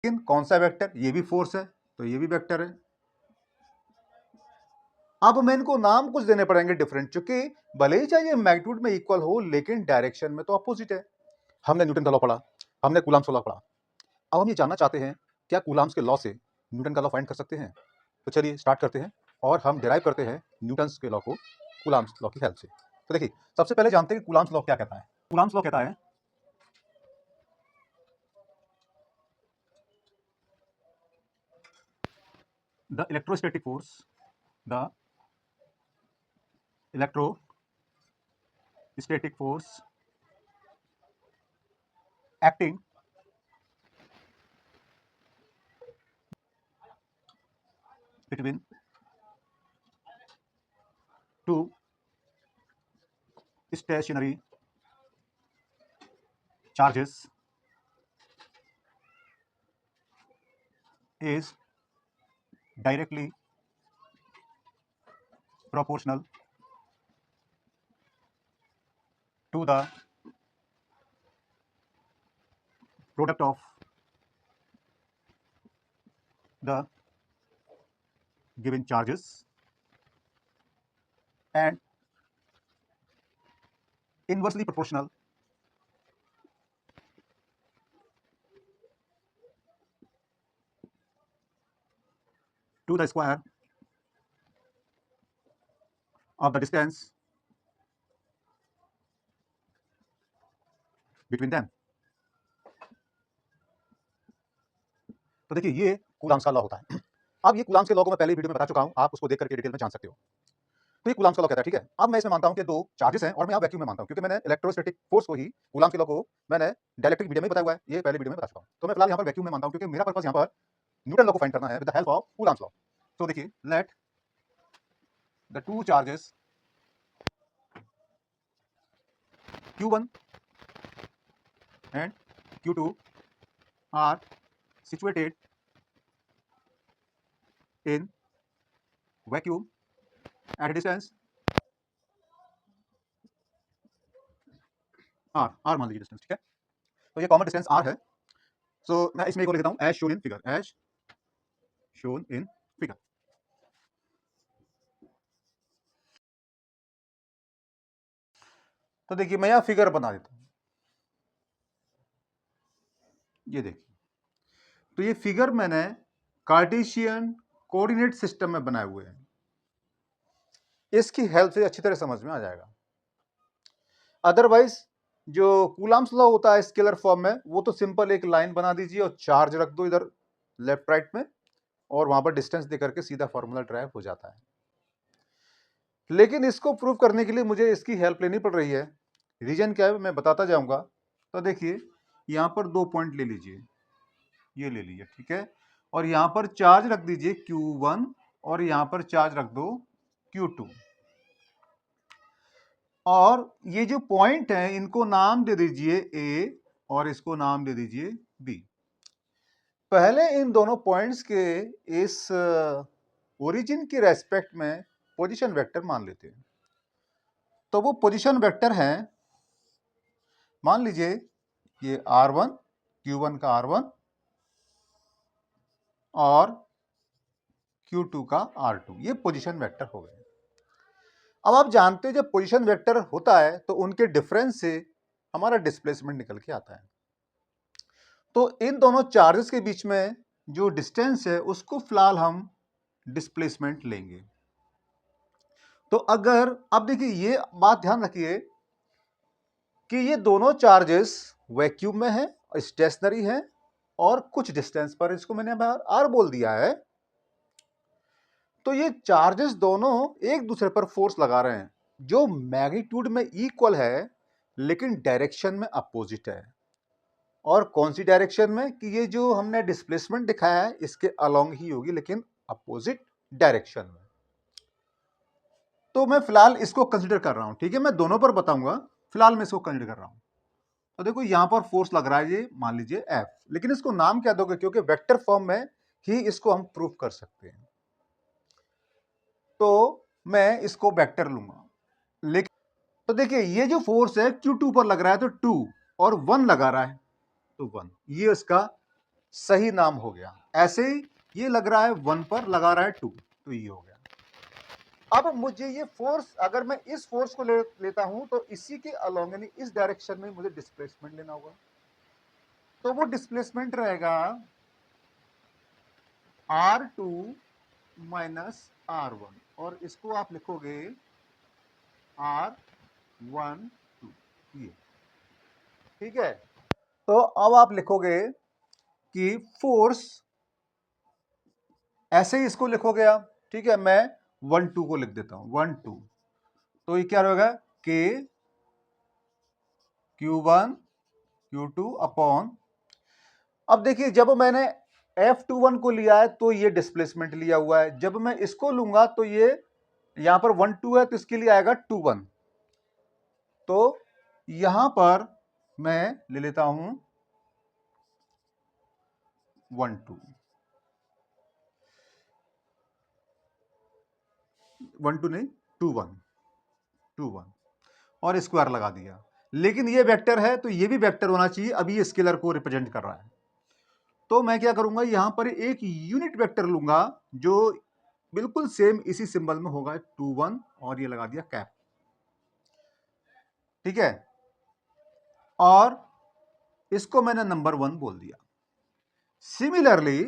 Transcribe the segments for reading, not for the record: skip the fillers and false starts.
लेकिन कौन सा वेक्टर, ये भी फोर्स है तो ये भी वेक्टर है। अब मैं इनको नाम कुछ देने पड़ेंगे डिफरेंट, क्योंकि भले ही चाहे मैग्नीट्यूड में इक्वल हो लेकिन डायरेक्शन में तो अपोजिट है। हमने न्यूटन का लॉ पढ़ा, हमने कूलम्स का लॉ पढ़ा। अब हम ये जानना चाहते हैं क्या कूलम्स के लॉ से न्यूटन का लॉ फाइंड कर सकते हैं। तो चलिए स्टार्ट करते हैं और हम डिराइव करते हैं न्यूटन्स के लॉ को कूलम्स लॉ की हेल्प से। तो देखिए सबसे पहले जानते हैं कि कूलम्स लॉ क्या कहता है। कूलम्स लॉ कहता है the electrostatic force, the electrostatic force acting between two stationary charges is directly proportional to the product of the given charges and inversely proportional to the square of the distance between them। तो देखिए ये Coulomb's का law होता है। अब ये Coulomb's के law को मैं पहले वीडियो में बता चुका हूं, आप उसको देख करके डिटेल में जान सकते हो। तो ये कूलम्स का लॉ कहता है, ठीक है। अब मैं इसमें मानता हूं कि दो चार्जेस हैं और मैं यहाँ वैक्यूम में मानता हूं, क्योंकि मैंने इलेक्ट्रोस्टैटिक फोर्स को ही कूलम्स के लॉ को मैंने डायरेक्टली वीडियो में बताया हुआ है, ये पहले वीडियो में बता चुका हूं। तो मैं फिलहाल यहाँ पर वैक्यूम में मानता हूं, क्योंकि मेरा पर्पस यहाँ पर न्यूटन लॉ को फाइंड करना है with the help of Coulomb's law. तो देखिए let the two charges Q1 and Q2 are situated in vacuum at a distance r मान लीजिए डिस्टेंस, ठीक है। तो ये कॉमन डिस्टेंस r है। सो मैं इसमें एक और लिख देता हूं as shown in figure, as shown in figure. तो देखिए मैं यहां फिगर बना देता हूं, ये देखिए। तो ये फिगर मैंने कार्टेशियन कोऑर्डिनेट सिस्टम में बनाए हुए हैं, इसकी हेल्प से अच्छी तरह समझ में आ जाएगा। अदरवाइज जो कूलम्स लॉ होता है स्केलर फॉर्म में, वो तो सिंपल एक लाइन बना दीजिए और चार्ज रख दो इधर लेफ्ट राइट में और वहां पर डिस्टेंस देकर के सीधा फॉर्मूला ड्राइव हो जाता है। लेकिन इसको प्रूव करने के लिए मुझे इसकी हेल्प लेनी पड़ रही है। रीजन क्या है मैं बताता जाऊंगा। तो देखिए यहां पर दो पॉइंट ले लीजिए, ये ले लीजिए, ठीक है। और यहां पर चार्ज रख दीजिए Q1 और यहां पर चार्ज रख दो Q2। और ये जो पॉइंट है इनको नाम दे दीजिए A और इसको नाम दे दीजिए B। पहले इन दोनों पॉइंट्स के इस ओरिजिन के रेस्पेक्ट में पोजीशन वेक्टर मान लेते हैं। तो वो पोजीशन वेक्टर है, मान लीजिए ये R1, Q1 का R1 और Q2 का R2, ये पोजीशन वेक्टर हो गए। अब आप जानते हैं जब पोजीशन वेक्टर होता है तो उनके डिफरेंस से हमारा डिस्प्लेसमेंट निकल के आता है। तो इन दोनों चार्जेस के बीच में जो डिस्टेंस है उसको फिलहाल हम डिस्प्लेसमेंट लेंगे। तो अगर अब देखिए ये बात ध्यान रखिए कि ये दोनों चार्जेस वैक्यूम में है, स्टेशनरी है और कुछ डिस्टेंस पर, इसको मैंने आर बोल दिया है। तो ये चार्जेस दोनों एक दूसरे पर फोर्स लगा रहे हैं जो मैग्नीट्यूड में इक्वल है लेकिन डायरेक्शन में अपोजिट है। और कौन सी डायरेक्शन में कि ये जो हमने डिस्प्लेसमेंट दिखाया है इसके अलोंग ही होगी लेकिन अपोजिट डायरेक्शन में। तो मैं फिलहाल इसको कंसीडर कर रहा हूं, ठीक है। मैं दोनों पर बताऊंगा, फिलहाल मैं इसको कंसीडर कर रहा हूं। तो देखो यहां पर फोर्स लग रहा है ये मान लीजिए F, लेकिन इसको नाम क्या दोगे क्योंकि वेक्टर फॉर्म में ही इसको हम प्रूफ कर सकते हैं। तो मैं इसको वेक्टर लूंगा, लेकिन तो देखिए ये जो फोर्स है Q2 पर लग रहा है तो 2 और 1 लगा रहा है तो 1, ये इसका सही नाम हो गया। ऐसे ही ये लग रहा है 1 पर, लगा रहा है 2, तो ये हो गया। अब मुझे ये फोर्स, अगर मैं इस फोर्स को लेता हूं तो इसी के अलोंग यानी इस डायरेक्शन में मुझे डिस्प्लेसमेंट लेना होगा। तो वो डिस्प्लेसमेंट रहेगा R2 माइनस R1, और इसको आप लिखोगे R1 2, ये ठीक है। तो अब आप लिखोगे कि फोर्स, ऐसे ही इसको लिखोगे आप, ठीक है। मैं 1 2 को लिख देता हूं, 1 2, तो ये क्या रहेगा K Q1 Q2 अपॉन, अब देखिए जब मैंने F21 को लिया है तो ये डिस्प्लेसमेंट लिया हुआ है, जब मैं इसको लूंगा तो ये यहां पर 1 2 है तो इसके लिए आएगा 2 1, तो यहां पर मैं ले लेता हूं 1 2 1 2 नहीं 2 1 2 1, और स्क्वायर लगा दिया। लेकिन ये वेक्टर है तो ये भी वेक्टर होना चाहिए, अभी ये स्केलर को रिप्रेजेंट कर रहा है। तो मैं क्या करूंगा, यहां पर एक यूनिट वेक्टर लूंगा जो बिल्कुल सेम इसी सिंबल में होगा, 2 1, और ये लगा दिया कैप, ठीक है। और इसको मैंने नंबर 1 बोल दिया। Similarly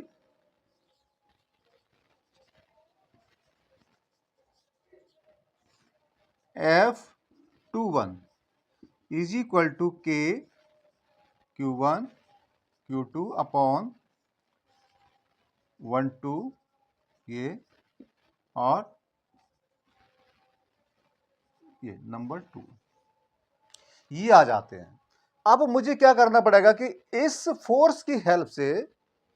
F21 is equal to K Q1 Q2 upon 1 2, ये और ये नंबर 2, ये आ जाते हैं। अब मुझे क्या करना पड़ेगा कि इस फोर्स की हेल्प से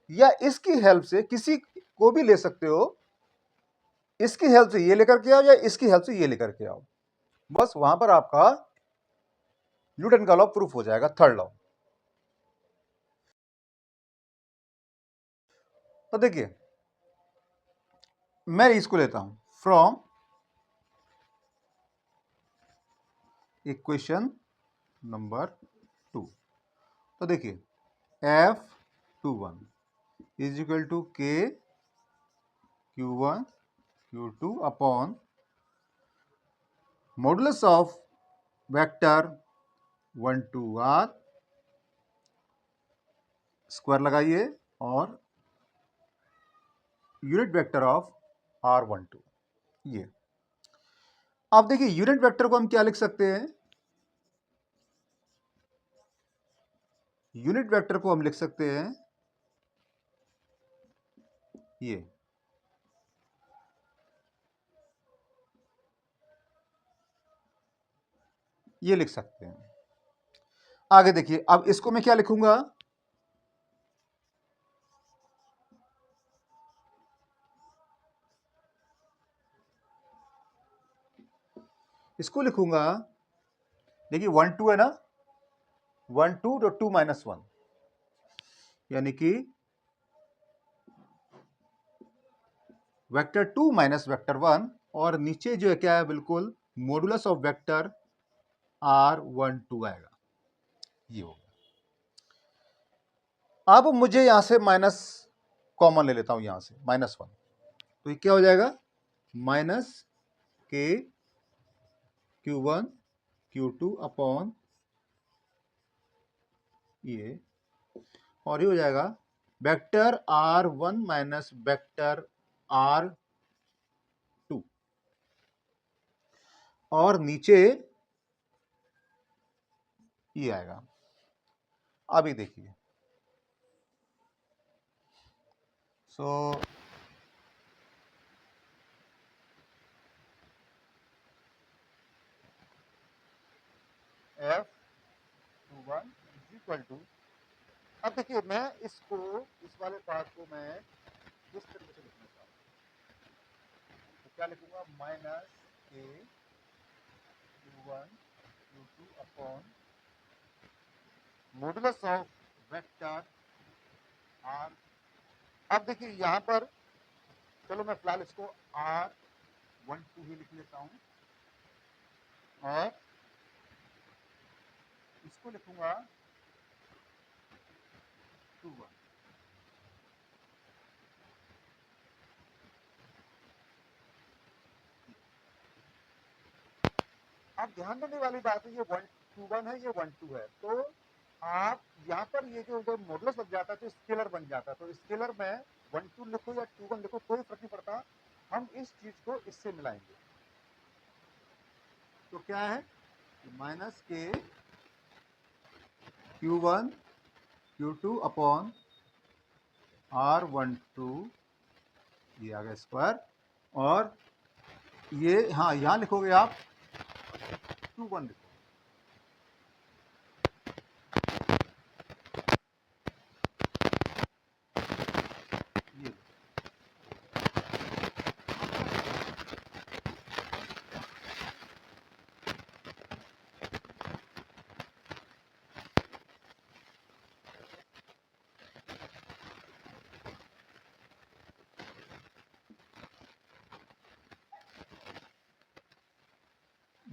या इसकी हेल्प से, किसी को भी ले सकते हो, इसकी हेल्प से ये लेकर के आओ या इसकी हेल्प से ये लेकर के आओ, बस वहां पर आपका न्यूटन का लॉ प्रूफ हो जाएगा, थर्ड लॉ। तो देखिए मैं इसको लेता हूं फ्रॉम इक्वेशन नंबर 2। तो देखिए F21 is equal to K Q1 Q2 upon modulus of vector 1 2 R, square लगाइए, और यूनिट वेक्टर ऑफ R12, ये। अब देखिए यूनिट वेक्टर को हम क्या लिख सकते हैं, यूनिट वेक्टर को हम लिख सकते हैं ये लिख सकते हैं। आगे देखिए, अब इसको मैं क्या लिखूंगा, इसको लिखूंगा, देखिए 1 2 है ना, 1 2 तो 2 माइनस 1, यानी कि वेक्टर 2 माइनस वेक्टर 1, और नीचे जो है क्या है, बिल्कुल मॉडुलस ऑफ वेक्टर R12 आएगा, ये होगा। अब मुझे यहां से माइनस कॉमन ले लेता हूं, यहां से -1, तो ये क्या हो जाएगा, minus K Q1 Q2 upon ये, और ये हो जाएगा vector R1 minus vector R2, और नीचे ये आएगा। अभी देखिए, सो F21 इज इक्वल टू, अब देखिए मैं इसको, इस वाले पार्ट को मैं इस तरीके से लिखना चाहता हूं, तो क्या लिखूंगा, minus K Q1 Q2 upon modulus of vector R। अब देखिए यहां पर, चलो मैं फिलहाल इसको R12 ही लिख लेता हूं, और इसको लिखूंगा 2 1, अब ध्यान देने वाली बात है, ये 1 2 1 है, ये 1 2 है, तो आप यहाँ पर ये जो जब मॉडुलस लग जाता है तो स्केलर बन जाता है। तो स्केलर में 1 2 लिखो या 2 1 लिखो, कोई फर्क नहीं पड़ता, हम इस चीज को इससे मिलाएंगे। तो क्या है, माइनस के Q1 Q2 अपॉन R12, ये आ गया स्क्वायर, और ये हाँ यहां लिखोगे आप 2 1 लिखो, ये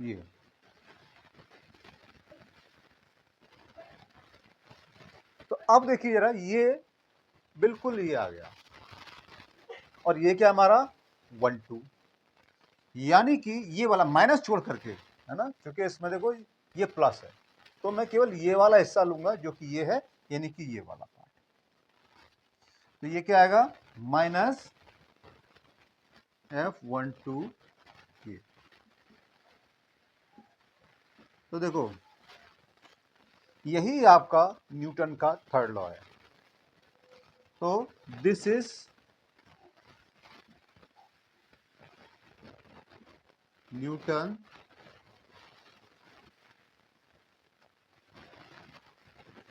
ये तो अब देखिए जरा, ये बिल्कुल ये आ गया, और ये क्या हमारा 1 2, यानी कि ये वाला माइनस छोड़ करके, है ना, क्योंकि इसमें देखो ये प्लस है, तो मैं केवल ये वाला हिस्सा लूंगा जो कि ये है, यानी कि ये वाला पार्ट। तो ये क्या आएगा, माइनस F12 ये। तो देखो यही आपका न्यूटन का थर्ड लॉ है। तो this is Newton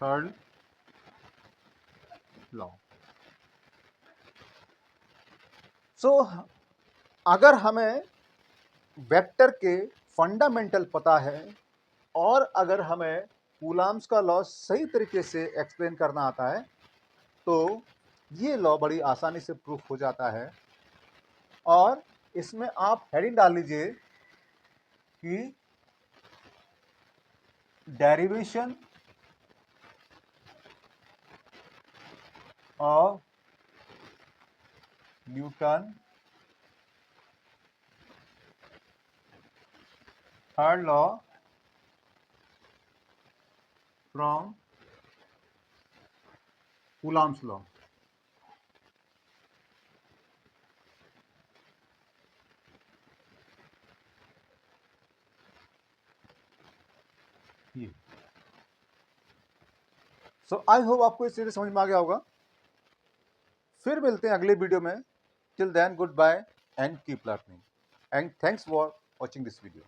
third law. So अगर हमें वेक्टर के फंडामेंटल पता है और अगर हमें कूलम्ब्स का लॉ सही तरीके से एक्सप्लेन करना आता है, तो ये लॉ बड़ी आसानी से प्रूफ हो जाता है। और इसमें आप हेडिंग डाल लीजिए कि derivation of Newton third law from Coulomb's law. So I hope आपको इस चीज समझ में आ गया होगा। फिर मिलते हैं अगले वीडियो में। Till then goodbye and keep learning and thanks for watching this video.